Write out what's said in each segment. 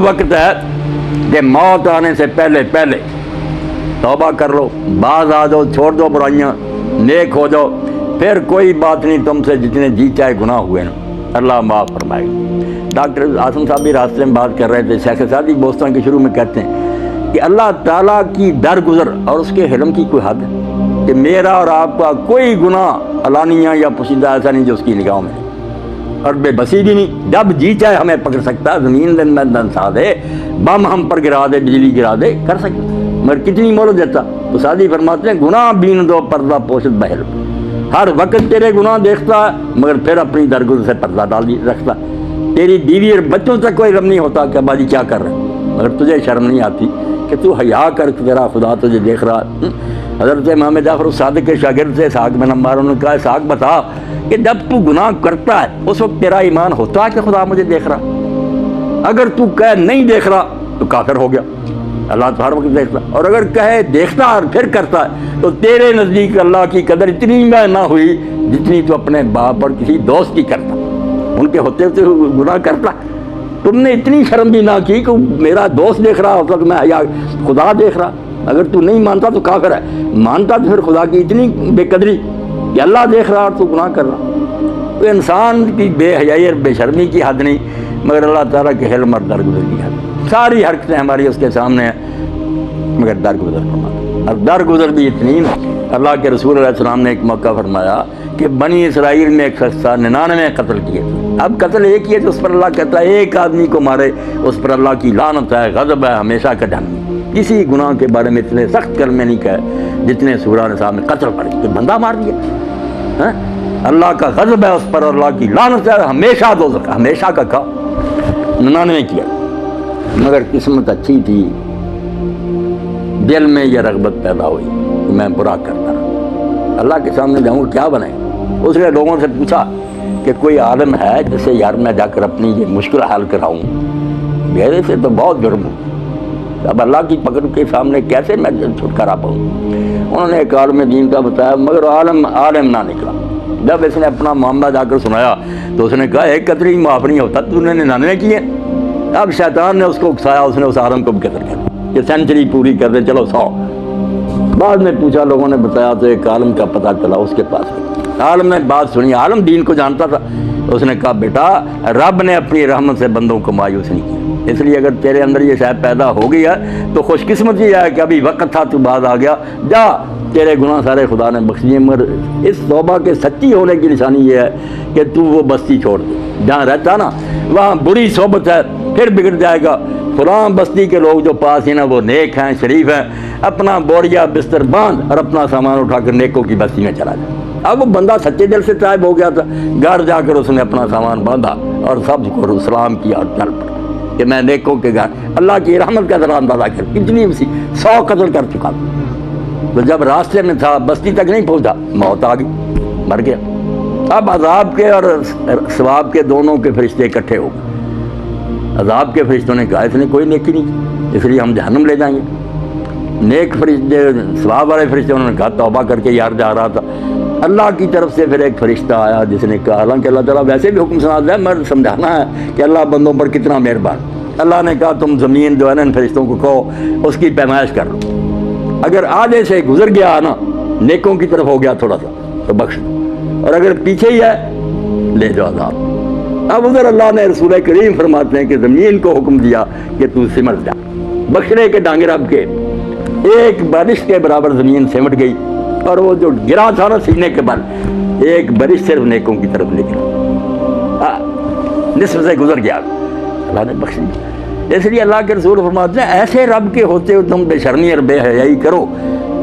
وقت ہے کہ موت آنے سے پہلے پہلے توبہ کر لو، باز آ جاؤ، چھوڑ دو برائیاں، نیک ہو جاؤ، پھر کوئی بات نہیں، تم سے جتنے جی چاہے گناہ ہوئے نا اللہ معاف فرمائے گا۔ ڈاکٹر آسم صاحب بھی راستے میں بات کر رہے تھے، شیخ سعدی بوستان کے شروع میں کہتے ہیں کہ اللہ تعالیٰ کی درگزر اور اس کے حلم کی کوئی حد ہے کہ میرا اور آپ کا کوئی گناہ علانیہ یا پوشیدہ ایسا نہیں جو اس کی نگاہوں میں، اور بے بسی بھی نہیں، جب جی چاہے ہمیں پکڑ سکتا ہے، زمین دن میں دنسا دے، بم ہم پر گرا دے، بجلی گرا دے، کر سکتا، مگر کتنی مہلت دیتا۔ تو سعدی فرماتے ہیں گناہ بین دو پردہ پوشت بہل، ہر وقت تیرے گناہ دیکھتا ہے مگر پھر اپنی درگزر سے پردہ ڈال رکھتا، تیری بیوی اور بچوں تک کوئی غم نہیں ہوتا کہ ابا جی کیا کر رہے ہیں، مگر تجھے شرم نہیں آتی کہ تو حیا کر، تیرا خدا تجھے دیکھ رہا۔ حضرت امام جعفر الصادق کے شاگرد سے اسحاق بن عمار، انہوں نے کہا اسحاق بتا کہ جب تو گناہ کرتا ہے اس وقت تیرا ایمان ہوتا ہے کہ خدا مجھے دیکھ رہا؟ اگر تو کہے نہیں دیکھ رہا تو کافر ہو گیا، اللہ تو ہر وقت دیکھتا، اور اگر کہے دیکھتا اور پھر کرتا ہے تو تیرے نزدیک اللہ کی قدر اتنی نہ ہوئی جتنی تو اپنے باپ اور کسی دوست کی کرتا، ان کے ہوتے ہوتے گناہ کرتا۔ تم نے اتنی شرم بھی نہ کی کہ میرا دوست دیکھ رہا ہوتا تو میں یا خدا دیکھ رہا۔ اگر تو نہیں مانتا تو کافر ہے، مانتا تو پھر خدا کی اتنی بے قدری کہ اللہ دیکھ رہا اور تو گناہ کر رہا۔ تو انسان کی بے حیائی اور بے شرمی کی حد نہیں، مگر اللہ تعالیٰ کے حلم اور درگزر کی حد۔ ساری حرکتیں ہماری اس کے سامنے ہیں مگر درگزر فرماتا، اور درگزر بھی اتنی نا، اللہ کے رسول علیہ السلام نے ایک موقع فرمایا کہ بنی اسرائیل میں ایک شخص تھا 99 قتل کیے، اب قتل ایک ہی ہے تو اس پر اللہ کہتا ہے ایک آدمی کو مارے اس پر اللہ کی لعنت ہے، غضب ہے، ہمیشہ کا جہنم۔ کسی گناہ کے بارے میں اتنے سخت کلمے نہیں کہے جتنے سورہ نساء میں قتل پڑے کہ بندہ مار دیا، اللہ کا غضب ہے اس پر، اللہ کی لعنت ہے، ہمیشہ دوزخ، ہمیشہ کا کہا 99 کیا، مگر قسمت اچھی تھی، دل میں یہ رغبت پیدا ہوئی کہ میں برا کرتا رہا، اللہ کے سامنے جاؤں گا کیا بنائے۔ اس نے لوگوں سے پوچھا کہ کوئی عالم ہے جس سے یار میں جا کر اپنی یہ مشکل حل کراؤں، میرے سے تو بہت جرم ہو، اب اللہ کی پکڑ کے سامنے کیسے میں چھٹکارا پاؤں۔ انہوں نے ایک عالم دین کا بتایا مگر عالم نہ نکلا۔ جب اس نے اپنا معاملہ جا کر سنایا تو اس نے کہا ایک قتل ہی معاف نہیں ہوتا، تو نے 99 کیے۔ اب شیطان نے اس کو اکسایا، اس نے اس عالم کو بھی قتل کیا کہ سینچری پوری کر دے، چلو 100۔ بعد میں پوچھا، لوگوں نے بتایا تو ایک عالم کا پتہ چلا اس کے پاس، عالم نے بات سنی، عالم دین کو جانتا تھا، اس نے کہا بیٹا رب نے اپنی رحمت سے بندوں کو مایوس نہیں کیا، اس لیے اگر تیرے اندر یہ شاید پیدا ہو گئی ہے تو خوش قسمتی ہے کہ ابھی وقت تھا تو بعد آ گیا، جا تیرے گناہ سارے خدا نے بخش دیے۔ مگر اس توبہ کے سچی ہونے کی نشانی یہ ہے کہ تو وہ بستی چھوڑ دے جہاں رہتا نا، وہاں بری صحبت ہے، پھر بگڑ جائے گا۔ فلاں بستی کے لوگ جو پاس ہیں نا وہ نیک ہیں، شریف ہیں، اپنا بوریا بستر باندھ اور اپنا سامان اٹھا کر نیکوں کی بستی میں چلا جائے۔ اب وہ بندہ سچے دل سے طائب ہو گیا تھا، گھر جا کر اس نے اپنا سامان باندھا اور سب کو سلام کیا اور چل پڑا کہ میں نیکوں کے گھر، اللہ کی رحمت کا ذرا اندازہ کر، کتنی 100 قتل کر چکا تھا، تو جب راستے میں تھا بستی تک نہیں پہنچا موت آ گئی، مر گیا۔ اب عذاب کے اور ثواب کے دونوں کے فرشتے اکٹھے ہو گئے۔ عذاب کے فرشتوں نے کہا اس نے کوئی نیکی نہیں کی، اس لیے ہم جہنم لے جائیں گے۔ نیک فرشتے، ثواب والے فرشتے، انہوں نے کہا توبہ کر کے یار جا رہا تھا۔ اللہ کی طرف سے پھر ایک فرشتہ آیا جس نے کہا، حالانکہ اللہ تعالیٰ ویسے بھی حکم سنا ہے، مگر سمجھانا ہے کہ اللہ بندوں پر کتنا مہربان۔ اللہ نے کہا تم زمین جو ہے نا ان فرشتوں کو کہو اس کی پیمائش کر لو، اگر آدھے سے گزر گیا نا نیکوں کی طرف ہو گیا تھوڑا سا تو بخش دو، اور اگر پیچھے ہی ہے لے جاؤ عذاب۔ اب ادھر اللہ نے رسول کریم فرماتے ہیں کہ زمین کو حکم دیا کہ تو سمٹ جا، بخشنے کے ڈانگے رب کے ایک بارش کے برابر زمین سمٹ گئی، اور وہ جو گرا تھا نا سینے کے بل، ایک بارش صرف نیکوں کی طرف نکلا، نصف سے گزر گیا، اللہ نے بخش دیا۔ اس لیے اللہ کے رسول فرماتے ہیں ایسے رب کے ہوتے ہو تم بے شرمی اور بے حیائی کرو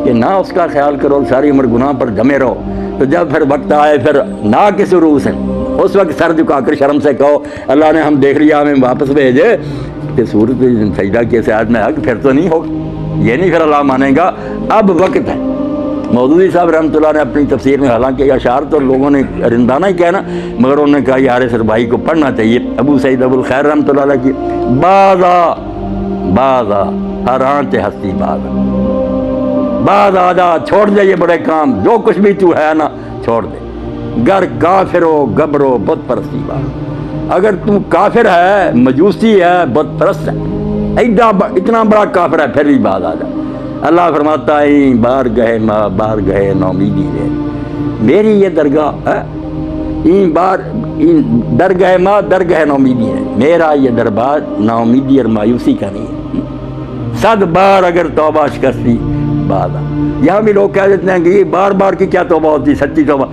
کہ نہ اس کا خیال کرو، ساری عمر گناہ پر جمے رہو، تو جب پھر وقت آئے پھر نہ کسی روح سے اس وقت سر جھکا کر شرم سے کہو اللہ نے ہم دیکھ لیا ہمیں واپس بھیجے، کہ صورت سجدہ کے ساتھ میں حق پھر تو نہیں ہوگا، یہ نہیں پھر اللہ مانے گا، اب وقت ہے۔ مودودی صاحب رحمۃ اللہ نے اپنی تفسیر میں، حالانکہ اشعار تو لوگوں نے رندانہ ہی کہنا، مگر انہوں نے کہا یہ حارث رباعی کو پڑھنا چاہیے، ابو سعید ابو الخیر رحمۃ اللہ علیہ کی، بازا ہر آنچ ہستی باز آ جا، چھوڑ دے یہ بڑے کام، جو کچھ بھی تو ہے نا چھوڑ دے، گر کافر ہو گبرو بت پرستی باز، اگر تو کافر ہے، مجوسی ہے، بت پرست ہے، اتنا بڑا کافر ہے، پھر بھی بات آ جائے۔ اللہ فرماتا ہے بار گئے نومیدی ہے میری یہ درگاہ ہے، درگاہ ماں درگاہ نومیدی ہے، میرا یہ دربار ناامیدی اور مایوسی کا نہیں ہے۔ 100 بار اگر توبہ شکستی بعد یہاں بھی لوگ کہہ دیتے ہیں کہ یہ بار بار کی کیا توبہ ہوتی، سچی توبہ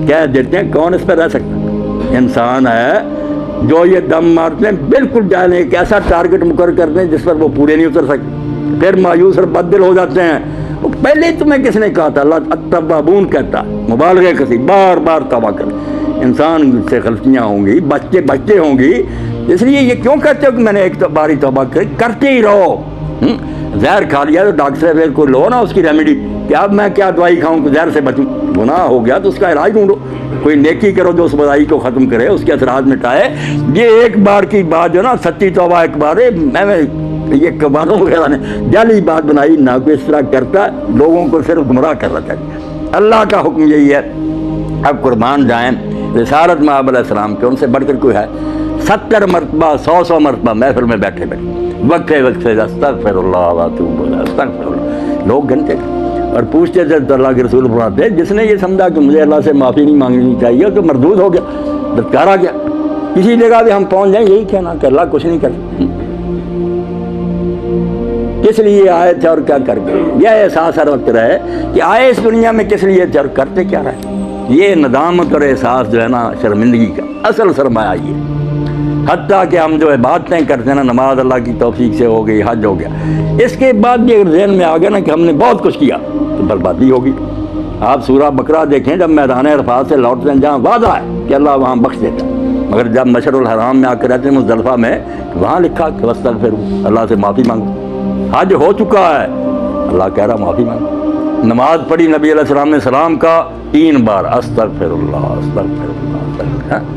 کہہ دیتے ہیں، کون اس پہ رہ سکتا؟ انسان ہے جو یہ دم مارتے ہیں، بالکل جانے ایک ایسا ٹارگٹ مقرر کرتے ہیں جس پر وہ پورے نہیں اتر سکتے، پھر مایوس اور بددل ہو جاتے ہیں۔ پہلے تمہیں کس نے کہا تھا؟ اللہ التوابون کہتا ہے، مبالغہ کسی، بار بار توبہ کر۔ انسان سے غلطیاں ہوں گی، بچتے ہوں گی، اس لیے یہ کیوں کہتے ہو کہ میں نے ایک باری توبہ کرتے ہی رہو۔ زہر کھا لیا تو ڈاکٹر سے کو لو نا اس کی ریمیڈی کہ اب میں کیا دوائی کھاؤں کہ زہر سے بچوں، گناہ ہو گیا تو اس کا علاج ڈھونڈو، کوئی نیکی کرو جو اس برائی کو ختم کرے، اس کے اثرات مٹائے۔ یہ ایک بار کی بات جو نا سچی توبہ ایک بار ہے، میں یہ کبانوں وغیرہ نے جعلی بات بنائی، نہ کوئی اس طرح کرتا، لوگوں کو صرف گمراہ کر رہا تھا۔ اللہ کا حکم یہی ہے، اب قربان جائیں رسالت مآب علیہ السلام کے، ان سے بڑھ کر کوئی ہے؟ 70 مرتبہ 100 مرتبہ محفل میں بیٹھے وقفے استغفر اللہ واتوب الیہ، استغفر اللہ، لوگ گنتے تھے اور پوچھتے تھے تو اللہ کے رسول فرماتے جس نے یہ سمجھا کہ مجھے اللہ سے معافی نہیں مانگنی چاہیے تو مردود ہو گیا، بدکارا گیا۔ کسی جگہ بھی ہم پہنچ جائیں یہی کہنا کہ اللہ کچھ نہیں کرتا، کس لیے آئے تھے اور کیا کر گئے۔ یہ احساس ہر وقت رہے کہ آئے اس دنیا میں کس لیے تھے اور کرتے کیا رہے۔ یہ ندامت اور احساس جو ہے نا شرمندگی کا اصل سرمایہ یہ ہے۔ حتیٰ کہ ہم جو عبادتیں کرتے ہیں نا، نماز اللہ کی توفیق سے ہو گئی، حج ہو گیا، اس کے بعد بھی اگر ذہن میں آ گیا نا کہ ہم نے بہت کچھ کیا تو بربادی ہوگی۔ آپ سورہ بقرہ دیکھیں، جب میدان عرفات سے لوٹتے ہیں جہاں وعدہ ہے کہ اللہ وہاں بخش دیتا ہے، مگر جب مشعر الحرام میں آ کر رہتے ہیں مزدلفہ میں، وہاں لکھا کہ واستغفروا، اللہ سے معافی مانگو۔ حج ہو چکا ہے، اللہ کہہ رہا معافی مانگو۔ نماز پڑھی نبی علیہ السلام نے سلام کا 3 بار، استغفر اللہ استغفر اللہ۔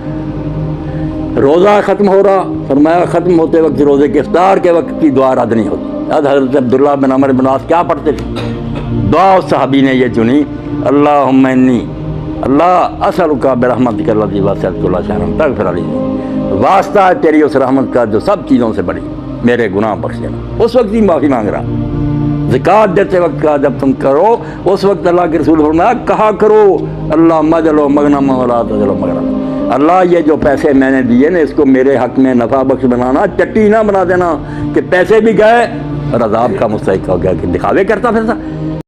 روزہ ختم ہو رہا، فرمایا ختم ہوتے وقت روزے کے افطار کے وقت کی دعا رد نہیں ہوتی۔ حضرت عبداللہ بن عمر بن عاص کیا پڑھتے تھے؟ دعا اس صحابی نے یہ چنی، اللہم انی اللہ اسألک برحمتک التی وسعت کل شیء تغفر لی، واسطہ ہے تیری اس رحمت کا جو سب چیزوں سے بڑی، میرے گناہ بخش دینا۔ اس وقت ہی معافی مانگ رہا۔ زکوٰۃ دیتے وقت کا جب تم کرو، اس وقت اللہ کے رسول فرمایا کہا کرو اللہ مجلو مغنم ولا تجلو مغرم، اللہ یہ جو پیسے میں نے دیے نا اس کو میرے حق میں نفع بخش بنانا، چٹی نہ بنا دینا کہ پیسے بھی گئے اور عذاب کا مستحق ہو گیا کہ دکھاوے کرتا پھرتا۔